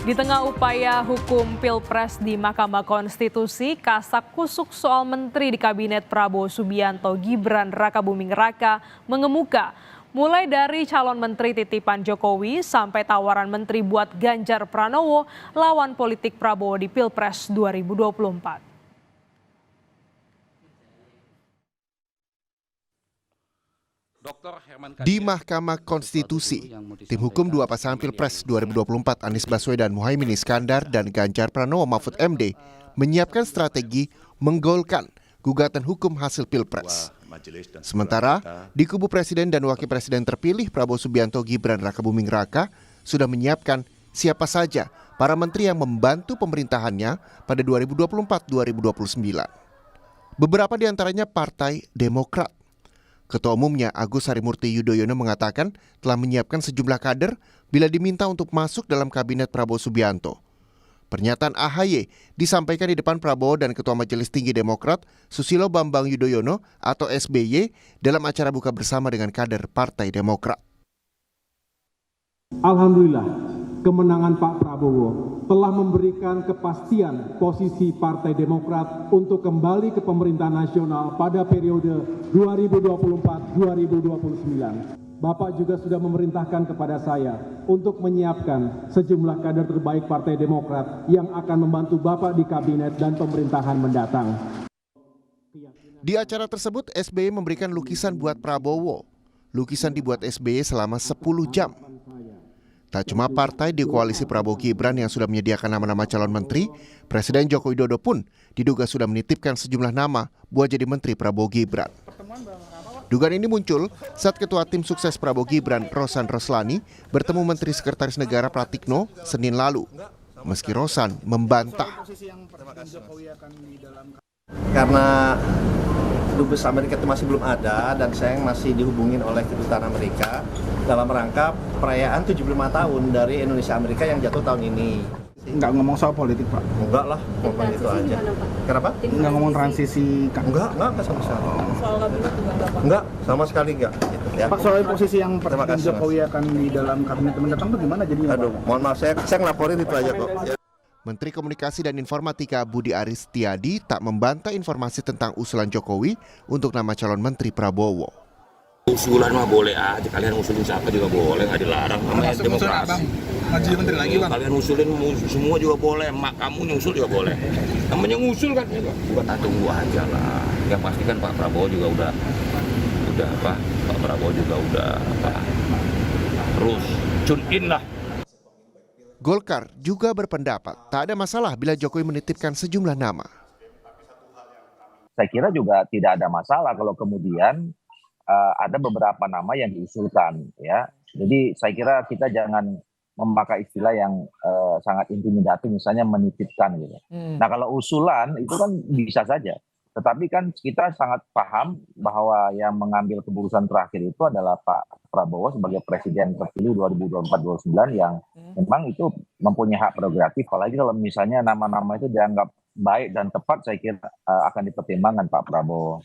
Di tengah upaya hukum Pilpres di Mahkamah Konstitusi, kasak-kusuk soal menteri di Kabinet Prabowo Subianto Gibran Rakabuming Raka mengemuka. Mulai dari calon menteri titipan Jokowi sampai tawaran menteri buat Ganjar Pranowo, lawan politik Prabowo di Pilpres 2024. Di Mahkamah Konstitusi, tim hukum dua pasangan Pilpres 2024 Anies Baswedan Muhaimin Iskandar dan Ganjar Pranowo Mahfud MD menyiapkan strategi menggolkan gugatan hukum hasil Pilpres. Sementara, di kubu Presiden dan Wakil Presiden terpilih Prabowo Subianto Gibran Rakabuming Raka sudah menyiapkan siapa saja para menteri yang membantu pemerintahannya pada 2024-2029. Beberapa di antaranya Partai Demokrat. Ketua Umumnya Agus Harimurti Yudhoyono mengatakan telah menyiapkan sejumlah kader bila diminta untuk masuk dalam kabinet Prabowo Subianto. Pernyataan AHY disampaikan di depan Prabowo dan Ketua Majelis Tinggi Demokrat Susilo Bambang Yudhoyono atau SBY dalam acara buka bersama dengan kader Partai Demokrat. Alhamdulillah, kemenangan Pak Prabowo telah memberikan kepastian posisi Partai Demokrat untuk kembali ke pemerintahan nasional pada periode 2024-2029. Bapak juga sudah memerintahkan kepada saya untuk menyiapkan sejumlah kader terbaik Partai Demokrat yang akan membantu Bapak di kabinet dan pemerintahan mendatang. Di acara tersebut, SBY memberikan lukisan buat Prabowo. Lukisan dibuat SBY selama 10 jam. Tak cuma partai di koalisi Prabowo Gibran yang sudah menyediakan nama-nama calon menteri, Presiden Joko Widodo pun diduga sudah menitipkan sejumlah nama buat jadi menteri Prabowo Gibran. Dugaan ini muncul saat Ketua Tim Sukses Prabowo Gibran, Rosan Roslani, bertemu Menteri Sekretaris Negara Pratikno Senin lalu. Meski Rosan membantah. Karena Dubes Amerika itu masih belum ada dan saya masih dihubungin oleh Kedutaan Amerika dalam rangka perayaan 75 tahun dari Indonesia Amerika yang jatuh tahun ini. Nggak ngomong soal politik, Pak? Enggak lah, ngomong itu aja. Kenapa? Nggak ngomong transisi? Enggak sama sekali. Soal kabinet juga enggak, Pak? Enggak, sama sekali enggak. Gitu, ya. Pak, soal posisi yang Presiden Jokowi akan di dalam kabinet mendatang itu gimana jadinya, Pak? Aduh, mohon maaf, saya ngelaporin itu aja kok. Ya. Menteri Komunikasi dan Informatika Budi Aris Setiadi tak membantah informasi tentang usulan Jokowi untuk nama calon menteri Prabowo. Usulan mah boleh aja, kalian usulin siapa juga boleh, nggak dilarang, namanya demokrasi. Maju menteri lagi, Bang. Kalian usulin semua juga boleh, mak kamu nyusul juga boleh. Namanya ngusul kan, bukan tunggu aja lah. Yang pasti kan Pak Prabowo juga udah apa? Pak Prabowo juga udah apa? Terus tune in lah. Golkar juga berpendapat tak ada masalah bila Jokowi menitipkan sejumlah nama. Saya kira juga tidak ada masalah kalau kemudian ada beberapa nama yang diusulkan, ya. Jadi saya kira kita jangan memakai istilah yang sangat intimidatif, misalnya menitipkan gitu. Nah kalau usulan itu kan bisa saja, tetapi kan kita sangat paham bahwa yang mengambil keputusan terakhir itu adalah Pak Prabowo sebagai presiden terpilih 2024-2029 yang memang itu mempunyai hak prerogatif, apalagi kalau misalnya nama-nama itu dianggap baik dan tepat, saya kira akan dipertimbangkan Pak Prabowo.